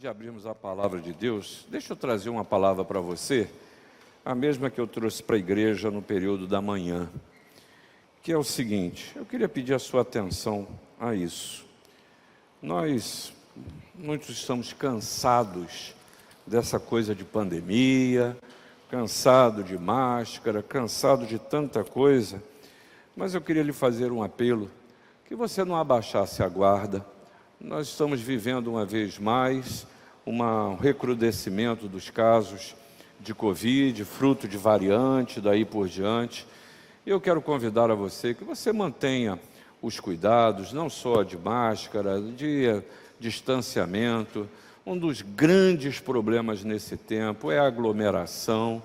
De abrirmos a palavra de Deus, deixa eu trazer uma palavra para você, a mesma que eu trouxe para a igreja no período da manhã, que é o seguinte: eu queria pedir a sua atenção a isso. Muitos estamos cansados dessa coisa de pandemia, cansado de máscara, cansado de tanta coisa, mas eu queria lhe fazer um apelo, que você não abaixasse a guarda. Nós estamos vivendo uma vez mais um recrudescimento dos casos de Covid, fruto de variante, daí por diante. Eu quero convidar a você que você mantenha os cuidados, não só de máscara, de distanciamento. Um dos grandes problemas nesse tempo é a aglomeração.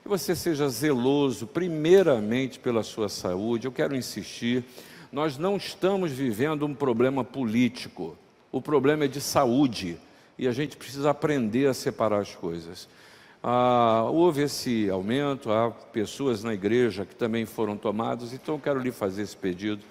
Que você seja zeloso, primeiramente, pela sua saúde. Eu quero insistir. Nós não estamos vivendo um problema político, o problema é de saúde, e a gente precisa aprender a separar as coisas. Houve esse aumento, há pessoas na igreja que também foram tomadas, então eu quero lhe fazer esse pedido.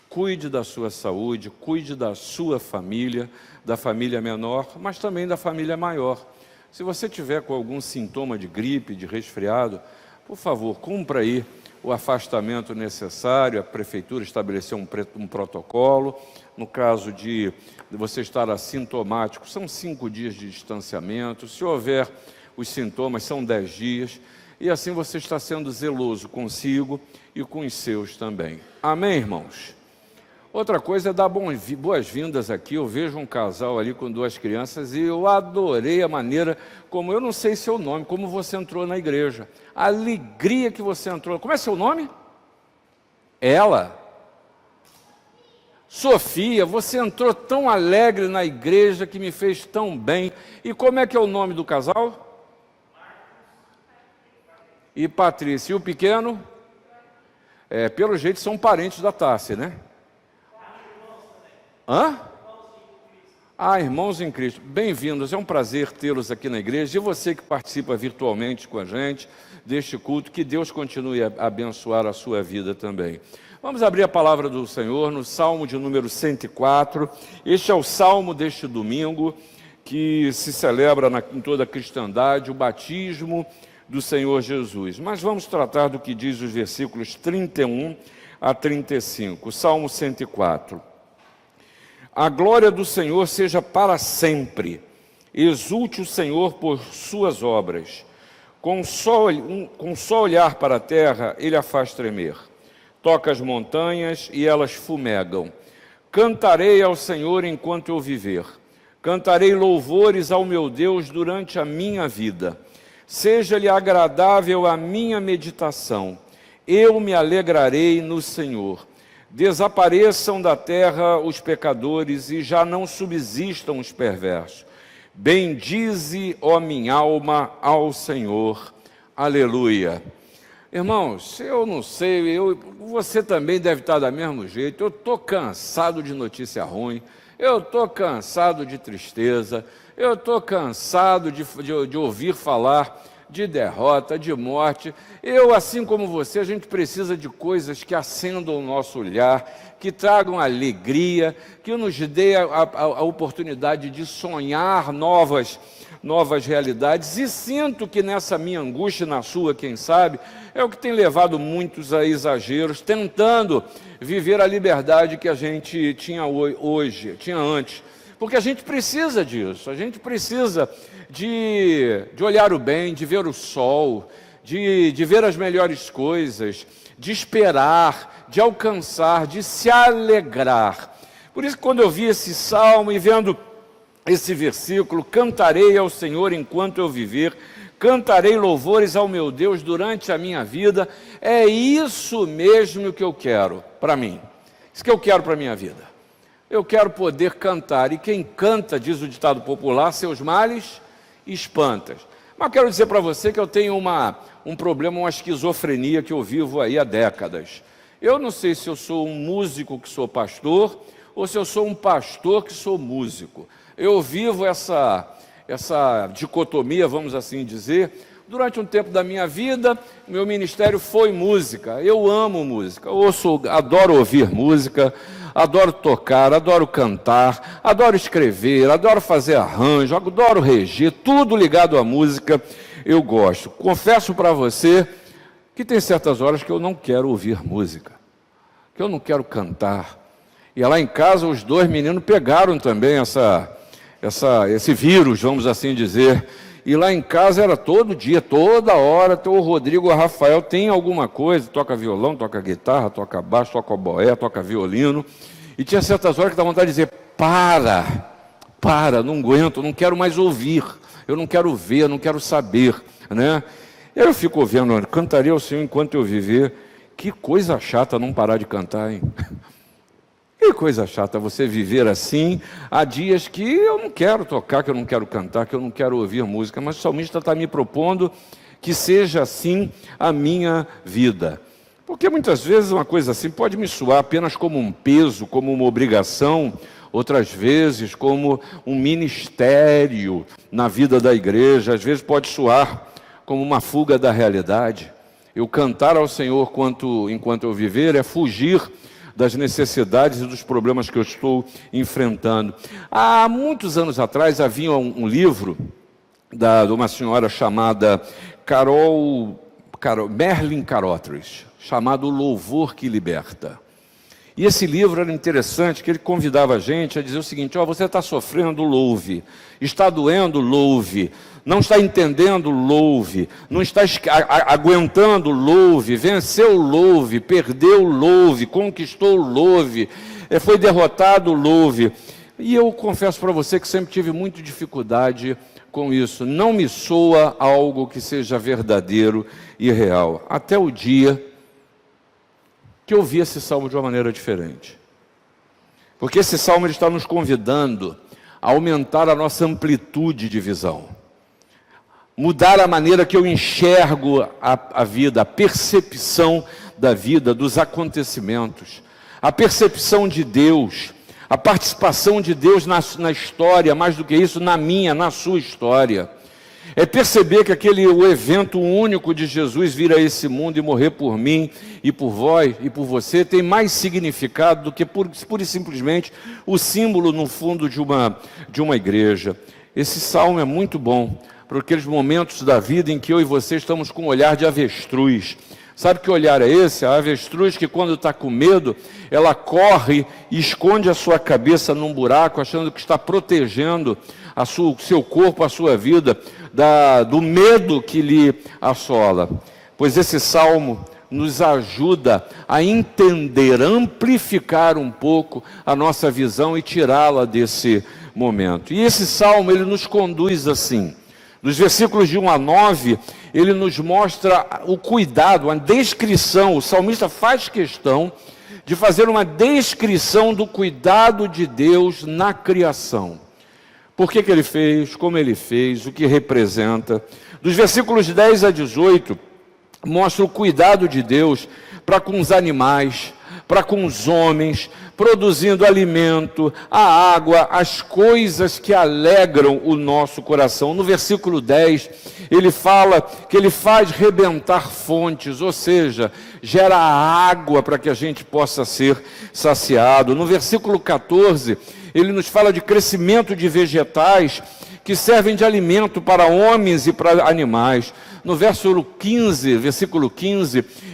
Cuide da sua saúde, cuide da sua família, da família menor, mas também da família maior. Se você tiver com algum sintoma de gripe, de resfriado, por favor, cumpra aí o afastamento necessário. A prefeitura estabeleceu um protocolo. No caso de você estar assintomático, são 5 dias de distanciamento. Se houver os sintomas, são 10 dias. E assim você está sendo zeloso consigo e com os seus também. Amém, irmãos? Outra coisa é dar boas-vindas aqui. Eu vejo um casal ali com 2 crianças e eu adorei a maneira como, eu não sei seu nome, como você entrou na igreja. A alegria que você entrou. Como é seu nome? Ela? Sofia, você entrou tão alegre na igreja que me fez tão bem. E como é que é o nome do casal? E Patrícia. E o pequeno? Pelo jeito são parentes da Tássia, né? Irmãos em Cristo, bem-vindos, é um prazer tê-los aqui na igreja, e você que participa virtualmente com a gente deste culto, que Deus continue a abençoar a sua vida também. Vamos abrir a palavra do Senhor no Salmo de número 104, este é o Salmo deste domingo, que se celebra em toda a cristandade, o batismo do Senhor Jesus. Mas vamos tratar do que diz os versículos 31 a 35, Salmo 104. A glória do Senhor seja para sempre, exulte o Senhor por suas obras. Com só olhar para a terra, ele a faz tremer. Toca as montanhas e elas fumegam. Cantarei ao Senhor enquanto eu viver. Cantarei louvores ao meu Deus durante a minha vida. Seja-lhe agradável a minha meditação. Eu me alegrarei no Senhor. Desapareçam da terra os pecadores e já não subsistam os perversos. Bendize, ó minha alma, ao Senhor. Aleluia. Irmãos, eu não sei, você também deve estar do mesmo jeito. Eu estou cansado de notícia ruim, eu estou cansado de tristeza, eu estou cansado de ouvir falar de derrota, de morte. Eu, assim como você, a gente precisa de coisas que acendam o nosso olhar, que tragam alegria, que nos dê a oportunidade de sonhar novas realidades. E sinto que nessa minha angústia, na sua, quem sabe, é o que tem levado muitos a exageros, tentando viver a liberdade que a gente tinha antes. Porque a gente precisa disso, a gente precisa de olhar o bem, de ver o sol, de ver as melhores coisas, de esperar, de alcançar, de se alegrar. Por isso, quando eu vi esse salmo e vendo esse versículo, cantarei ao Senhor enquanto eu viver, cantarei louvores ao meu Deus durante a minha vida, é isso mesmo que eu quero para mim, isso que eu quero para a minha vida. Eu quero poder cantar, e quem canta, diz o ditado popular, seus males espantas. Mas quero dizer para você que eu tenho um problema, uma esquizofrenia que eu vivo aí há décadas. Eu não sei se eu sou um músico que sou pastor, ou se eu sou um pastor que sou músico. Eu vivo essa dicotomia, vamos assim dizer. Durante um tempo da minha vida, meu ministério foi música. Eu amo música, adoro ouvir música, adoro tocar, adoro cantar, adoro escrever, adoro fazer arranjo, adoro reger, tudo ligado à música eu gosto. Confesso para você que tem certas horas que eu não quero ouvir música, que eu não quero cantar. E lá em casa os dois meninos pegaram também esse vírus, vamos assim dizer. E lá em casa era todo dia, toda hora, o Rodrigo ou o Rafael tem alguma coisa, toca violão, toca guitarra, toca baixo, toca oboé, toca violino. E tinha certas horas que dá vontade de dizer, para, não aguento, não quero mais ouvir, eu não quero ver, não quero saber, né? E aí eu fico ouvindo, cantaria ao Senhor enquanto eu viver. Que coisa chata não parar de cantar, hein? Que coisa chata você viver assim. Há dias que eu não quero tocar, que eu não quero cantar, que eu não quero ouvir música, mas o salmista está me propondo que seja assim a minha vida. Porque muitas vezes uma coisa assim pode me soar apenas como um peso, como uma obrigação, outras vezes como um ministério na vida da igreja, às vezes pode soar como uma fuga da realidade. Eu cantar ao Senhor enquanto eu viver é fugir das necessidades e dos problemas que eu estou enfrentando. Há muitos anos atrás havia um livro de uma senhora chamada Merlin Carothers, chamado Louvor que Liberta. E esse livro era interessante, que ele convidava a gente a dizer o seguinte, você está sofrendo, louve, está doendo, louve, não está entendendo, louve, não está aguentando, louve, venceu, louve, perdeu, louve, conquistou, louve, foi derrotado, louve. E eu confesso para você que sempre tive muita dificuldade com isso, não me soa algo que seja verdadeiro e real, até o dia que eu vi esse salmo de uma maneira diferente. Porque esse salmo ele está nos convidando a aumentar a nossa amplitude de visão. Mudar a maneira que eu enxergo a vida, a percepção da vida, dos acontecimentos. A percepção de Deus, a participação de Deus na história, mais do que isso, na sua história. É perceber que o evento único de Jesus vir a esse mundo e morrer por mim e por vós e por você tem mais significado do que pura e simplesmente o símbolo no fundo de uma igreja. Esse salmo é muito bom para aqueles momentos da vida em que eu e você estamos com um olhar de avestruz. Sabe que olhar é esse? A avestruz que quando está com medo, ela corre e esconde a sua cabeça num buraco, achando que está protegendo o seu corpo, a sua vida, do medo que lhe assola. Pois esse salmo nos ajuda a entender, amplificar um pouco a nossa visão e tirá-la desse momento. E esse salmo, ele nos conduz assim. Dos versículos de 1 a 9, ele nos mostra o cuidado, a descrição. O salmista faz questão de fazer uma descrição do cuidado de Deus na criação. Por que ele fez, como ele fez, o que representa. Dos versículos 10 a 18, mostra o cuidado de Deus para com os animais, para com os homens, produzindo alimento, a água, as coisas que alegram o nosso coração. No versículo 10, ele fala que ele faz rebentar fontes, ou seja, gera água para que a gente possa ser saciado. No versículo 14, ele nos fala de crescimento de vegetais que servem de alimento para homens e para animais. No versículo 15,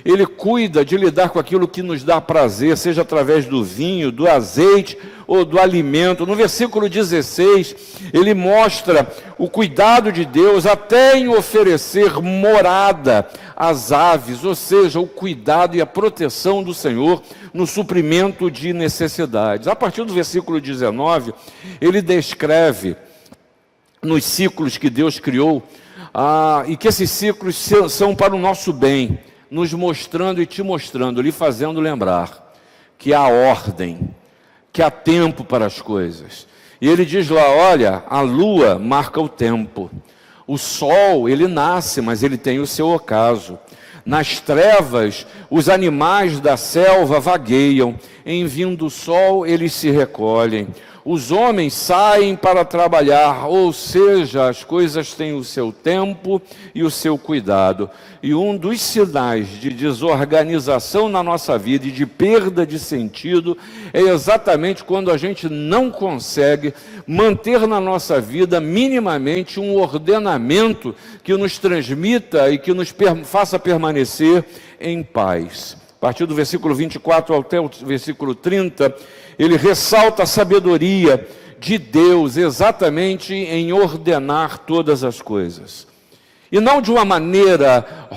ele cuida de lidar com aquilo que nos dá prazer, seja através do vinho, do azeite ou do alimento. No versículo 16, ele mostra o cuidado de Deus até em oferecer morada às aves, ou seja, o cuidado e a proteção do Senhor no suprimento de necessidades. A partir do versículo 19, ele descreve nos ciclos que Deus criou, e que esses ciclos são para o nosso bem, nos mostrando e te mostrando, lhe fazendo lembrar que há ordem, que há tempo para as coisas. E ele diz lá, olha, a lua marca o tempo, o sol, ele nasce, mas ele tem o seu ocaso. Nas trevas, os animais da selva vagueiam, em vindo o sol, eles se recolhem. os homens saem para trabalhar, ou seja, as coisas têm o seu tempo e o seu cuidado. E um dos sinais de desorganização na nossa vida e de perda de sentido é exatamente quando a gente não consegue manter na nossa vida minimamente um ordenamento que nos transmita e que nos faça permanecer em paz. A partir do versículo 24 até o versículo 30, ele ressalta a sabedoria de Deus exatamente em ordenar todas as coisas. E não de uma maneira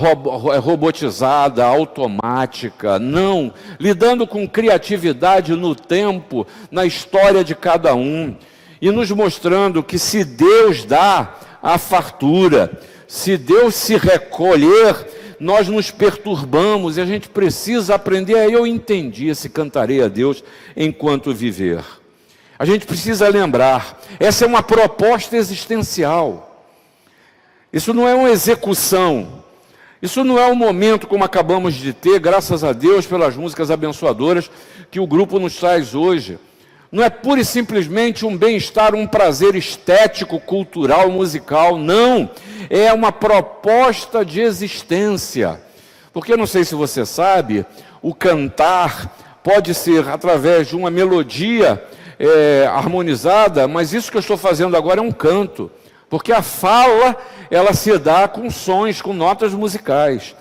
robotizada, automática, não. Lidando com criatividade no tempo, na história de cada um. E nos mostrando que se Deus dá a fartura, se Deus se recolher, nós nos perturbamos e a gente precisa aprender. Aí eu entendi esse cantarei a Deus enquanto viver. A gente precisa lembrar, essa é uma proposta existencial. Isso não é uma execução. Isso não é um momento como acabamos de ter, graças a Deus pelas músicas abençoadoras que o grupo nos traz hoje. Não é pura e simplesmente um bem-estar, um prazer estético, cultural, musical. Não, é uma proposta de existência. Porque, não sei se você sabe, o cantar pode ser através de uma melodia harmonizada, mas isso que eu estou fazendo agora é um canto. Porque a fala, ela se dá com sons, com notas musicais.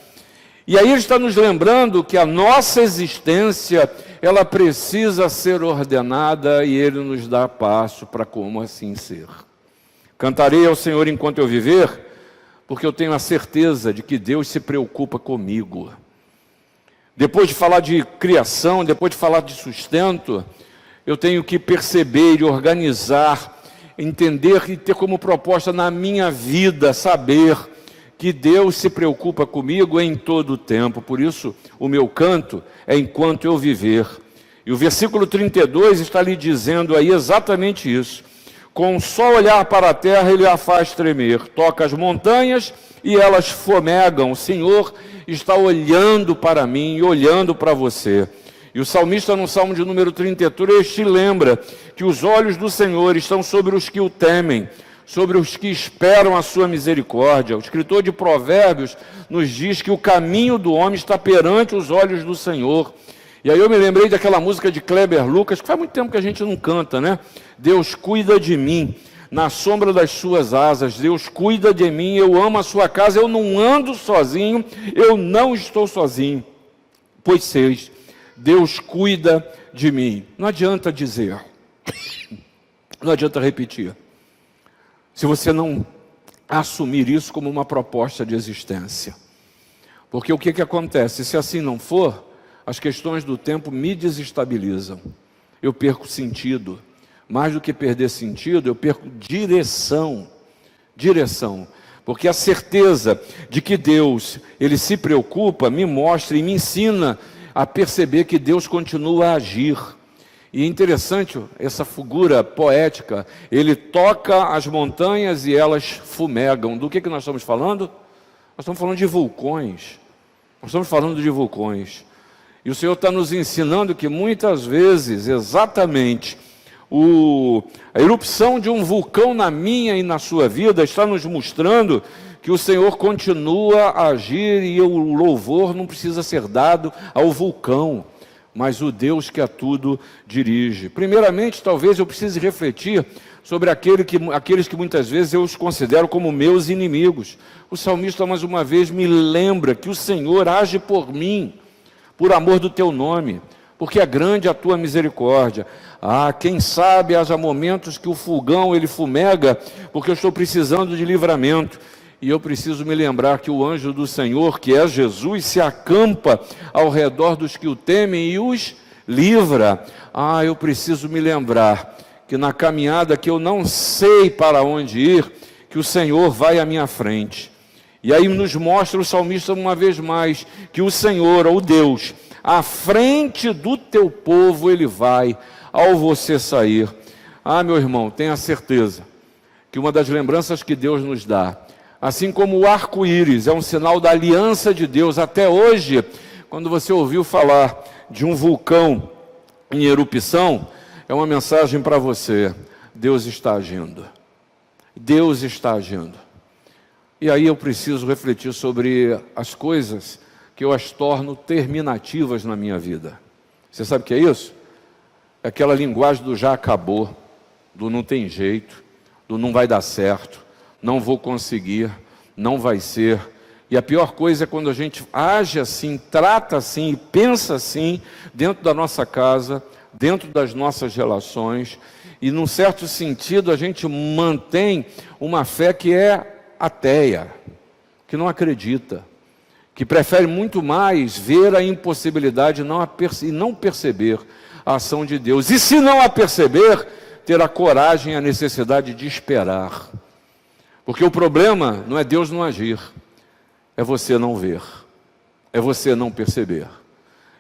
E aí ele está nos lembrando que a nossa existência, ela precisa ser ordenada e ele nos dá passo para como assim ser. Cantarei ao Senhor enquanto eu viver, porque eu tenho a certeza de que Deus se preocupa comigo. Depois de falar de criação, depois de falar de sustento, eu tenho que perceber e organizar, entender e ter como proposta na minha vida saber que Deus se preocupa comigo em todo o tempo. Por isso, o meu canto é enquanto eu viver. E o versículo 32 está lhe dizendo aí exatamente isso. Com só olhar para a terra, ele a faz tremer. Toca as montanhas e elas fomegam. O Senhor está olhando para mim e olhando para você. E o salmista, no Salmo de número 33, lembra que os olhos do Senhor estão sobre os que o temem, sobre os que esperam a sua misericórdia. O escritor de Provérbios nos diz que o caminho do homem está perante os olhos do Senhor. E aí eu me lembrei daquela música de Kleber Lucas, que faz muito tempo que a gente não canta, né? Deus cuida de mim, na sombra das suas asas. Deus cuida de mim, eu amo a sua casa, eu não ando sozinho, eu não estou sozinho. Pois seis, Deus cuida de mim. Não adianta dizer, não adianta repetir, se você não assumir isso como uma proposta de existência. Porque o que acontece? Se assim não for, as questões do tempo me desestabilizam. Eu perco sentido. Mais do que perder sentido, eu perco direção. Direção. Porque a certeza de que Deus, Ele se preocupa, me mostra e me ensina a perceber que Deus continua a agir. E é interessante essa figura poética. Ele toca as montanhas e elas fumegam. Do que nós estamos falando? Nós estamos falando de vulcões. Nós estamos falando de vulcões. E o Senhor está nos ensinando que muitas vezes, exatamente, a erupção de um vulcão na minha e na sua vida está nos mostrando que o Senhor continua a agir e o louvor não precisa ser dado ao vulcão, mas o Deus que a tudo dirige. Primeiramente, talvez eu precise refletir sobre aqueles que muitas vezes eu os considero como meus inimigos. O salmista, mais uma vez, me lembra que o Senhor age por mim, por amor do teu nome, porque é grande a tua misericórdia. Quem sabe haja momentos que o fogão ele fumega, porque eu estou precisando de livramento. E eu preciso me lembrar que o anjo do Senhor, que é Jesus, se acampa ao redor dos que o temem e os livra. Eu preciso me lembrar que na caminhada que eu não sei para onde ir, que o Senhor vai à minha frente. E aí nos mostra o salmista uma vez mais, que o Senhor, ou Deus, à frente do teu povo ele vai, ao você sair. Meu irmão, tenha certeza que uma das lembranças que Deus nos dá, assim como o arco-íris é um sinal da aliança de Deus, até hoje, quando você ouviu falar de um vulcão em erupção, é uma mensagem para você. Deus está agindo. Deus está agindo. E aí eu preciso refletir sobre as coisas que eu as torno terminativas na minha vida. Você sabe o que é isso? É aquela linguagem do já acabou, do não tem jeito, do não vai dar certo, não vou conseguir, não vai ser. E a pior coisa é quando a gente age assim, trata assim e pensa assim dentro da nossa casa, dentro das nossas relações, e num certo sentido a gente mantém uma fé que é ateia, que não acredita, que prefere muito mais ver a impossibilidade e não perceber a ação de Deus. E se não a perceber, ter a coragem e a necessidade de esperar. Porque o problema não é Deus não agir, é você não ver, é você não perceber.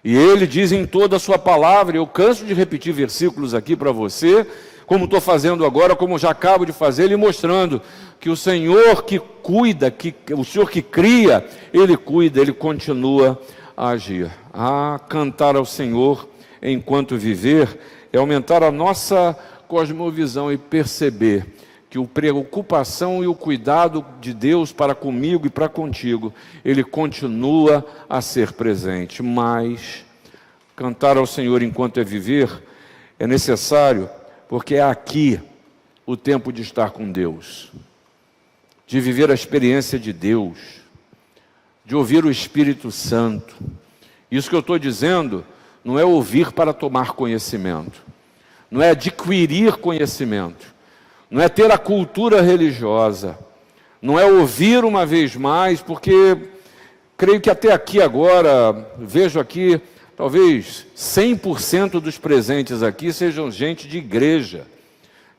E Ele diz em toda a sua palavra, eu canso de repetir versículos aqui para você, como estou fazendo agora, como já acabo de fazer, Ele mostrando que o Senhor que cuida, o Senhor que cria, Ele cuida, Ele continua a agir. Cantar ao Senhor enquanto viver é aumentar a nossa cosmovisão e perceber que a preocupação e o cuidado de Deus para comigo e para contigo, Ele continua a ser presente. Mas cantar ao Senhor enquanto é viver é necessário, porque é aqui o tempo de estar com Deus, de viver a experiência de Deus, de ouvir o Espírito Santo. Isso que eu estou dizendo não é ouvir para tomar conhecimento, não é adquirir conhecimento, não é ter a cultura religiosa, não é ouvir uma vez mais, porque creio que até aqui agora, vejo aqui, talvez 100% dos presentes aqui sejam gente de igreja,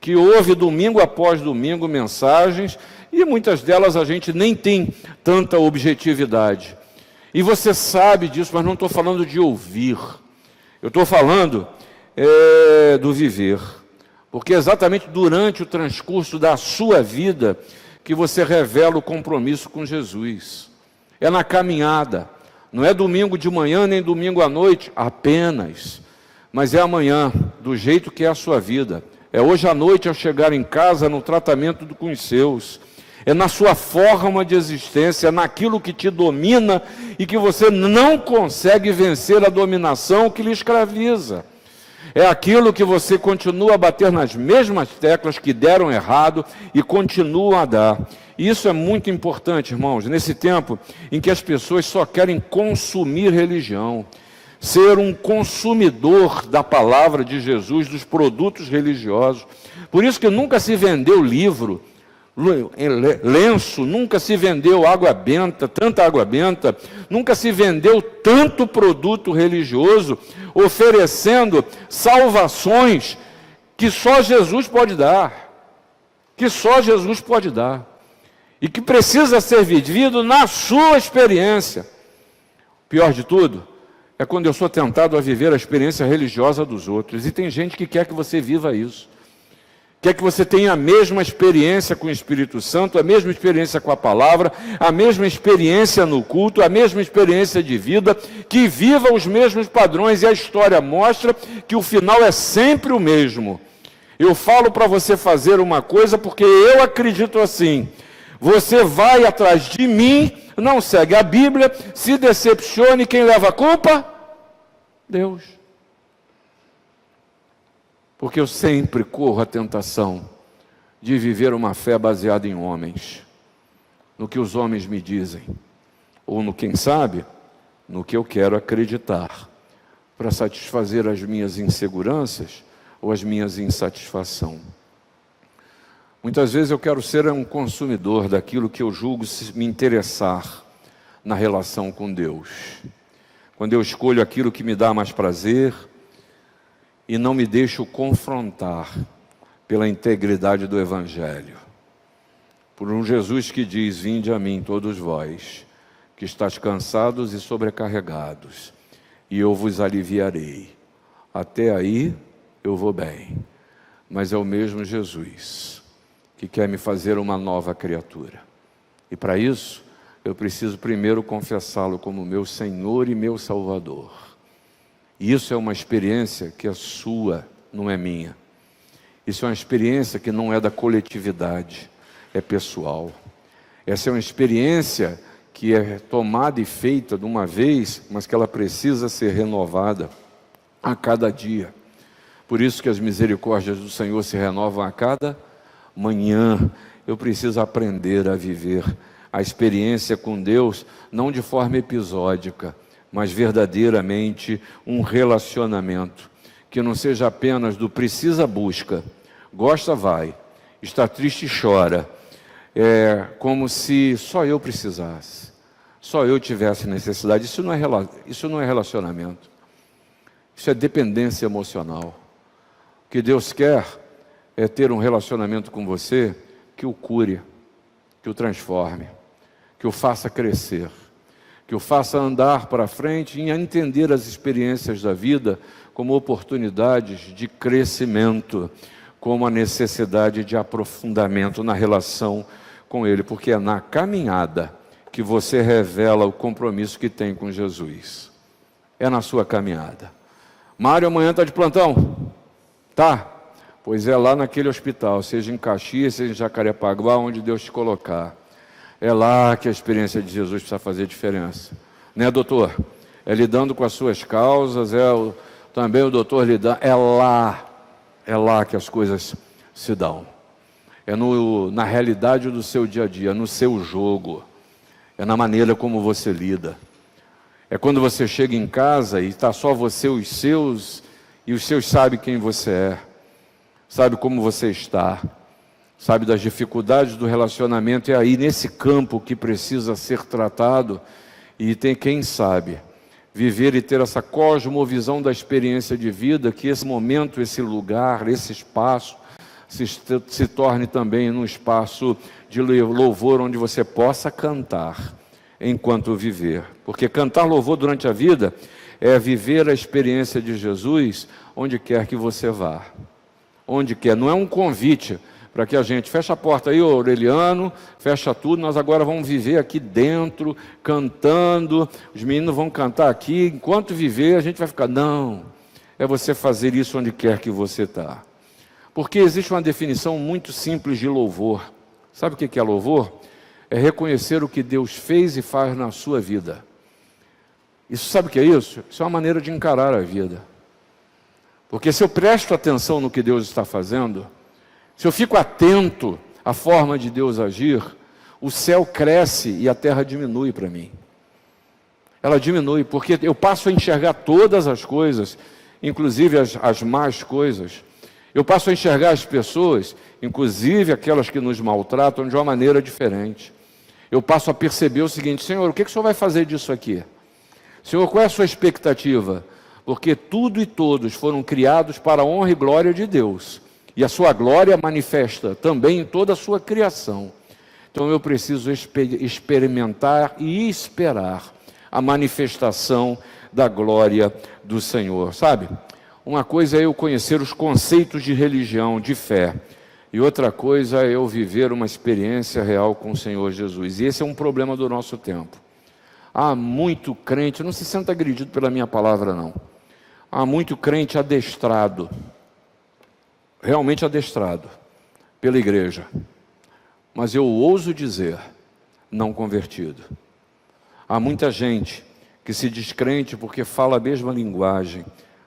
que ouve domingo após domingo mensagens, e muitas delas a gente nem tem tanta objetividade. E você sabe disso, mas não estou falando de ouvir, eu estou falando do viver. Porque é exatamente durante o transcurso da sua vida que você revela o compromisso com Jesus. É na caminhada, não é domingo de manhã nem domingo à noite apenas, mas é amanhã, do jeito que é a sua vida. É hoje à noite ao chegar em casa, no tratamento com os seus. É na sua forma de existência, é naquilo que te domina e que você não consegue vencer a dominação que lhe escraviza. É aquilo que você continua a bater nas mesmas teclas que deram errado e continua a dar. E isso é muito importante, irmãos, nesse tempo em que as pessoas só querem consumir religião, ser um consumidor da palavra de Jesus, dos produtos religiosos. Por isso que nunca se vendeu livro, lenço, nunca se vendeu água benta, tanta água benta, nunca se vendeu tanto produto religioso, oferecendo salvações que só Jesus pode dar, e que precisa ser vivido na sua experiência. Pior de tudo, é quando eu sou tentado a viver a experiência religiosa dos outros, e tem gente que quer que você viva isso, quer que você tenha a mesma experiência com o Espírito Santo, a mesma experiência com a palavra, a mesma experiência no culto, a mesma experiência de vida, que viva os mesmos padrões, e a história mostra que o final é sempre o mesmo. Eu falo para você fazer uma coisa porque eu acredito assim, você vai atrás de mim, não segue a Bíblia, se decepcione, quem leva a culpa? Deus. Porque eu sempre corro a tentação de viver uma fé baseada em homens, no que os homens me dizem, ou no, quem sabe, no que eu quero acreditar, para satisfazer as minhas inseguranças ou as minhas insatisfações. Muitas vezes eu quero ser um consumidor daquilo que eu julgo me interessar na relação com Deus. Quando eu escolho aquilo que me dá mais prazer, e não me deixo confrontar pela integridade do Evangelho. Por um Jesus que diz, vinde a mim todos vós, que estáis cansados e sobrecarregados, e eu vos aliviarei. Até aí eu vou bem, mas é o mesmo Jesus que quer me fazer uma nova criatura. E para isso, eu preciso primeiro confessá-lo como meu Senhor e meu Salvador. E isso é uma experiência que é sua não é minha. Isso é uma experiência que não é da coletividade, é pessoal. Essa é uma experiência que é tomada e feita de uma vez, mas que ela precisa ser renovada a cada dia. Por isso que as misericórdias do Senhor se renovam a cada manhã. Eu preciso aprender a viver a experiência com Deus, não de forma episódica, mas verdadeiramente um relacionamento, que não seja apenas do precisa, busca, gosta, vai, está triste, chora. É como se só eu precisasse, só eu tivesse necessidade. Isso não é relacionamento, isso é dependência emocional. O que Deus quer é ter um relacionamento com você que o cure, que o transforme, que o faça crescer, que o faça andar para frente e entender as experiências da vida como oportunidades de crescimento, como a necessidade de aprofundamento na relação com Ele, porque é na caminhada que você revela o compromisso que tem com Jesus. É na sua caminhada. Mário, amanhã está de plantão? Tá? Pois é lá naquele hospital, seja em Caxias, seja em Jacarepaguá, onde Deus te colocar. É lá que a experiência de Jesus precisa fazer diferença. Né, doutor? É lidando com as suas causas, também o doutor lidando. É lá que as coisas se dão. É na realidade do seu dia a dia, no seu jogo. É na maneira como você lida. É quando você chega em casa e está só você, os seus, e os seus sabem quem você é, sabe como você está, sabe das dificuldades do relacionamento. É aí nesse campo que precisa ser tratado, e tem quem sabe viver e ter essa cosmovisão da experiência de vida, que esse momento, esse lugar, esse espaço se torne também num espaço de louvor, onde você possa cantar enquanto viver. Porque cantar louvor durante a vida é viver a experiência de Jesus onde quer que você vá. Onde quer, não é um convite para que a gente feche a porta aí, Aureliano, fecha tudo, nós agora vamos viver aqui dentro, cantando, os meninos vão cantar aqui, enquanto viver a gente vai ficar. Não, é você fazer isso onde quer que você está. Porque existe uma definição muito simples de louvor. Sabe o que é louvor? É reconhecer o que Deus fez e faz na sua vida. Isso, sabe o que é isso? Isso é uma maneira de encarar a vida. Porque se eu presto atenção no que Deus está fazendo, se eu fico atento à forma de Deus agir, o céu cresce e a terra diminui para mim. Ela diminui, porque eu passo a enxergar todas as coisas, inclusive as más coisas. Eu passo a enxergar as pessoas, inclusive aquelas que nos maltratam, de uma maneira diferente. Eu passo a perceber o seguinte: Senhor, o que o Senhor vai fazer disso aqui? Senhor, qual é a sua expectativa? Porque tudo e todos foram criados para a honra e glória de Deus. E a sua glória manifesta também em toda a sua criação. Então eu preciso experimentar e esperar a manifestação da glória do Senhor. Sabe? Uma coisa é eu conhecer os conceitos de religião, de fé. E outra coisa é eu viver uma experiência real com o Senhor Jesus. E esse é um problema do nosso tempo. Há muito crente, não se senta agredido pela minha palavra não. Há muito crente adestrado, realmente adestrado, pela igreja. Mas eu ouso dizer, não convertido. Há muita gente que se diz crente porque fala a mesma linguagem,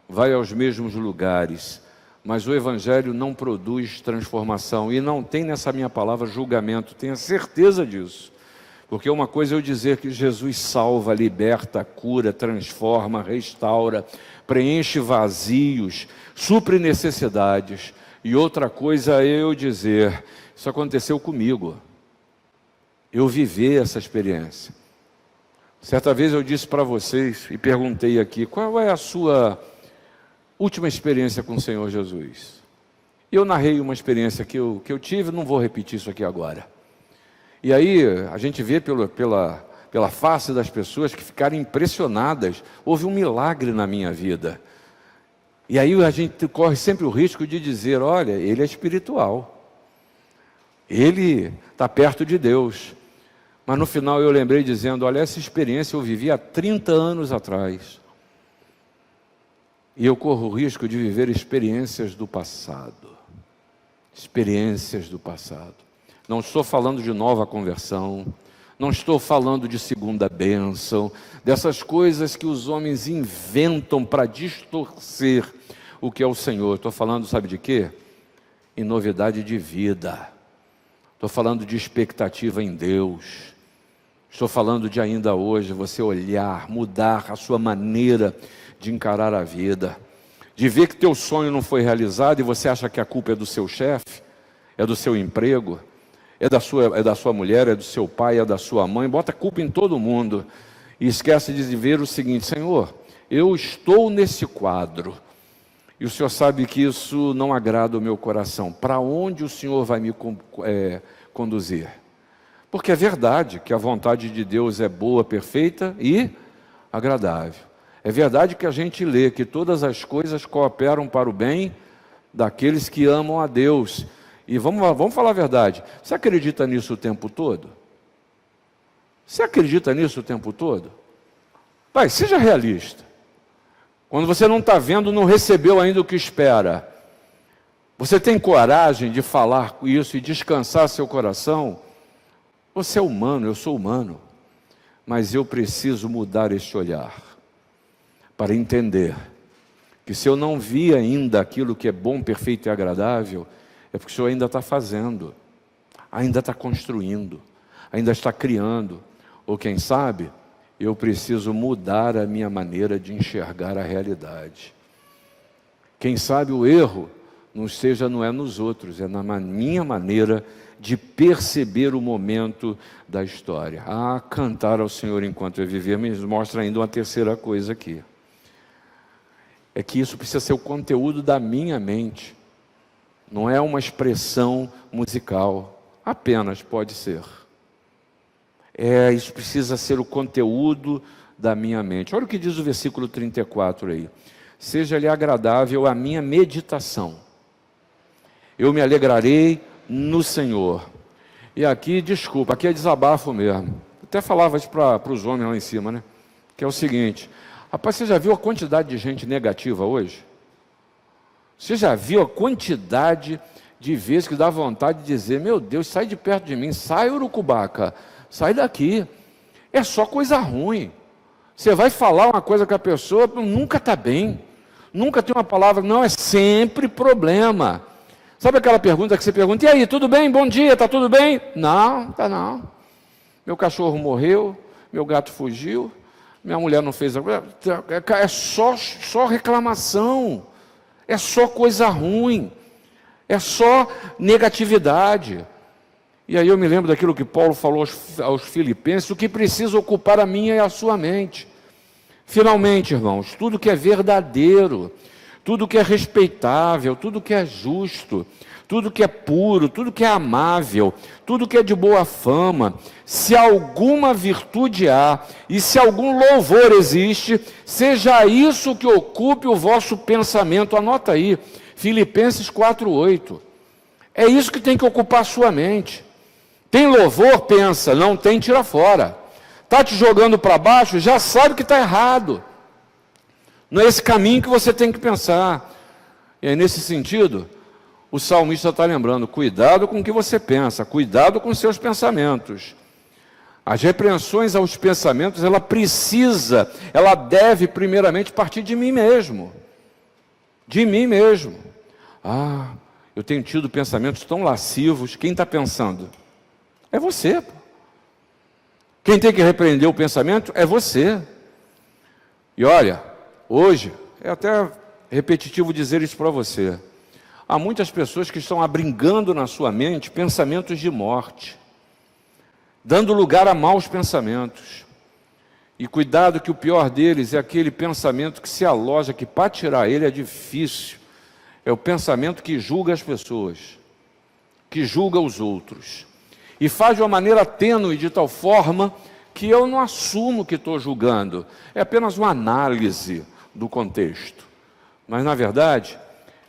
vai aos mesmos lugares, mas o Evangelho não produz transformação. E não tem nessa minha palavra julgamento, tenha certeza disso. Porque uma coisa é eu dizer que Jesus salva, liberta, cura, transforma, restaura, preenche vazios, supre necessidades. E outra coisa é eu dizer, isso aconteceu comigo. Eu vivi essa experiência. Certa vez eu disse para vocês e perguntei aqui, qual é a sua última experiência com o Senhor Jesus? Eu narrei uma experiência que eu tive, não vou repetir isso aqui agora. E aí a gente vê pela face das pessoas que ficaram impressionadas. Houve um milagre na minha vida. E aí a gente corre sempre o risco de dizer, olha, ele é espiritual. Ele está perto de Deus. Mas no final eu lembrei dizendo, olha, essa experiência eu vivi há 30 anos atrás. E eu corro o risco de viver experiências do passado. Experiências do passado. Não estou falando de nova conversão, não estou falando de segunda bênção, dessas coisas que os homens inventam para distorcer o que é o Senhor. Estou falando, sabe de quê? Em novidade de vida. Estou falando de expectativa em Deus. Estou falando de ainda hoje você olhar, mudar a sua maneira de encarar a vida, de ver que teu sonho não foi realizado e você acha que a culpa é do seu chefe, é do seu emprego, é da sua mulher, é do seu pai, é da sua mãe, bota a culpa em todo mundo e esquece de ver o seguinte: Senhor, eu estou nesse quadro e o Senhor sabe que isso não agrada o meu coração. Para onde o Senhor vai me conduzir? Porque é verdade que a vontade de Deus é boa, perfeita e agradável. É verdade que a gente lê que todas as coisas cooperam para o bem daqueles que amam a Deus. E vamos falar a verdade. Você acredita nisso o tempo todo? Você acredita nisso o tempo todo? Pai, seja realista. Quando você não está vendo, não recebeu ainda o que espera. Você tem coragem de falar isso e descansar seu coração? Você é humano, eu sou humano. Mas eu preciso mudar este olhar para entender que se eu não vi ainda aquilo que é bom, perfeito e agradável, é porque o Senhor ainda está fazendo, ainda está construindo, ainda está criando. Ou quem sabe, eu preciso mudar a minha maneira de enxergar a realidade. Quem sabe o erro não é nos outros, é na minha maneira de perceber o momento da história. Cantar ao Senhor enquanto eu viver me mostra ainda uma terceira coisa aqui. É que isso precisa ser o conteúdo da minha mente. Não é uma expressão musical, apenas pode ser. Isso precisa ser o conteúdo da minha mente. Olha o que diz o versículo 34 aí. Seja-lhe agradável a minha meditação. Eu me alegrarei no Senhor. E aqui, desculpa, aqui é desabafo mesmo. Até falava isso para os homens lá em cima, né? Que é o seguinte: rapaz, você já viu a quantidade de gente negativa hoje? Você já viu a quantidade de vezes que dá vontade de dizer: meu Deus, sai de perto de mim, sai, urucubaca, sai daqui. É só coisa ruim. Você vai falar uma coisa com a pessoa, nunca está bem, nunca tem uma palavra, não, é sempre problema. Sabe aquela pergunta que você pergunta: e aí, tudo bem? Bom dia, está tudo bem? Não, tá não. Meu cachorro morreu, meu gato fugiu, minha mulher não fez... É só reclamação, é só coisa ruim, é só negatividade. E aí eu me lembro daquilo que Paulo falou aos Filipenses: o que precisa ocupar a minha e a sua mente. Finalmente, irmãos, tudo que é verdadeiro, tudo que é respeitável, tudo que é justo, tudo que é puro, tudo que é amável, tudo que é de boa fama, se alguma virtude há e se algum louvor existe, seja isso que ocupe o vosso pensamento. Anota aí, Filipenses 4:8. É isso que tem que ocupar a sua mente. Tem louvor? Pensa. Não tem? Tira fora. Está te jogando para baixo? Já sabe que está errado. Não é esse caminho que você tem que pensar. E aí, nesse sentido, o salmista está lembrando: cuidado com o que você pensa, cuidado com seus pensamentos. As repreensões aos pensamentos, ela deve primeiramente partir de mim mesmo. De mim mesmo. Eu tenho tido pensamentos tão lascivos. Quem está pensando? É você. Quem tem que repreender o pensamento é você. E olha, hoje, é até repetitivo dizer isso para você, há muitas pessoas que estão abrigando na sua mente pensamentos de morte, dando lugar a maus pensamentos. E cuidado, que o pior deles é aquele pensamento que se aloja, que para tirar ele é difícil. É o pensamento que julga as pessoas, que julga os outros, e faz de uma maneira tênue, de tal forma que eu não assumo que estou julgando. É apenas uma análise do contexto, mas na verdade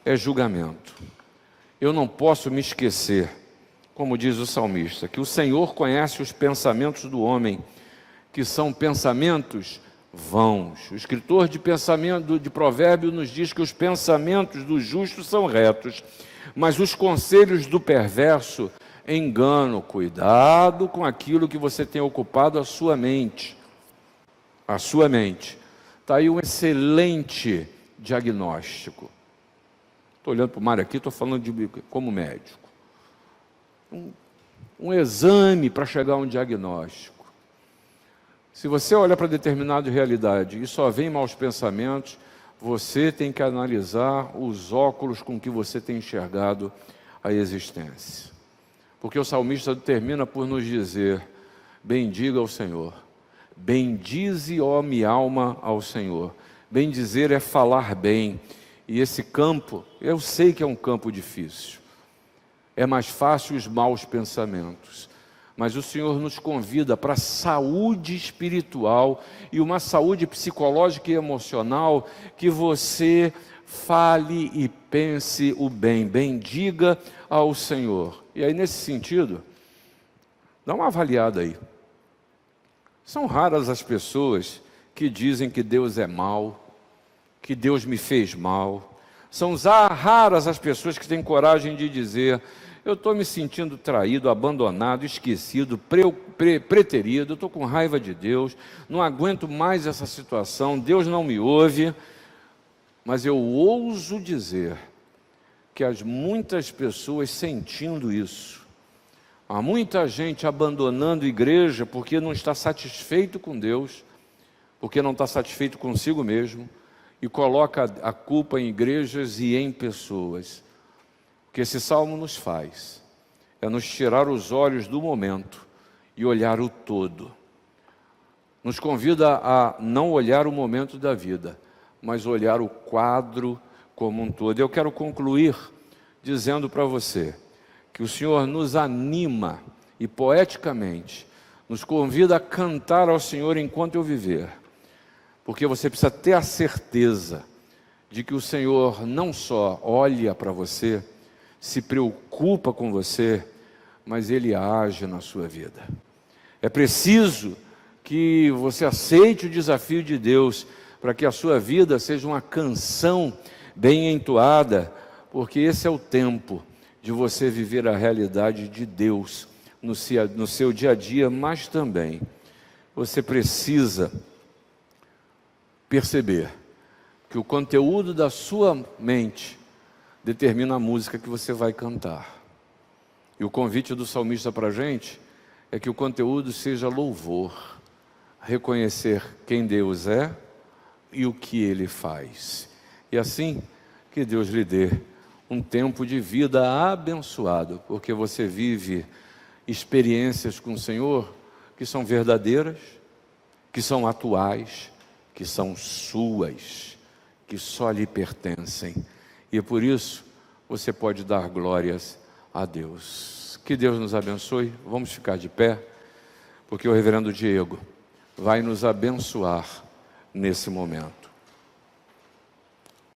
é julgamento. Eu não posso me esquecer, como diz o salmista, que o Senhor conhece os pensamentos do homem, que são pensamentos vãos. O escritor de pensamento de Provérbio nos diz que os pensamentos do justo são retos, mas os conselhos do perverso enganam. Cuidado com aquilo que você tem ocupado a sua mente. A sua mente. Está aí um excelente diagnóstico. Estou olhando para o Mário aqui, estou falando como médico. Um exame para chegar a um diagnóstico. Se você olha para determinada realidade e só vem maus pensamentos, você tem que analisar os óculos com que você tem enxergado a existência. Porque o salmista termina por nos dizer: bendiga ao Senhor, bendize, ó minha alma, ao Senhor. Bendizer é falar bem, e esse campo, eu sei que é um campo difícil, é mais fácil os maus pensamentos, mas o Senhor nos convida para a saúde espiritual e uma saúde psicológica e emocional, que você fale e pense o bem, bendiga ao Senhor. E aí, nesse sentido, dá uma avaliada aí. São raras as pessoas que dizem que Deus é mau, que Deus me fez mal. São raras as pessoas que têm coragem de dizer: eu estou me sentindo traído, abandonado, esquecido, preterido, estou com raiva de Deus, não aguento mais essa situação, Deus não me ouve. Mas eu ouso dizer que há muitas pessoas sentindo isso. Há muita gente abandonando a igreja porque não está satisfeito com Deus, porque não está satisfeito consigo mesmo, e coloca a culpa em igrejas e em pessoas. O que esse salmo nos faz é nos tirar os olhos do momento e olhar o todo. Nos convida a não olhar o momento da vida, mas olhar o quadro como um todo. Eu quero concluir dizendo para você que o Senhor nos anima e poeticamente nos convida a cantar ao Senhor enquanto eu viver, porque você precisa ter a certeza de que o Senhor não só olha para você, se preocupa com você, mas Ele age na sua vida. É preciso que você aceite o desafio de Deus para que a sua vida seja uma canção bem entoada, porque esse é o tempo de você viver a realidade de Deus no seu dia a dia, mas também você precisa perceber que o conteúdo da sua mente determina a música que você vai cantar. E o convite do salmista para a gente é que o conteúdo seja louvor, reconhecer quem Deus é e o que Ele faz. E assim, que Deus lhe dê um tempo de vida abençoado, porque você vive experiências com o Senhor que são verdadeiras, que são atuais, que são suas, que só lhe pertencem. E por isso, você pode dar glórias a Deus. Que Deus nos abençoe. Vamos ficar de pé, porque o reverendo Diego vai nos abençoar nesse momento.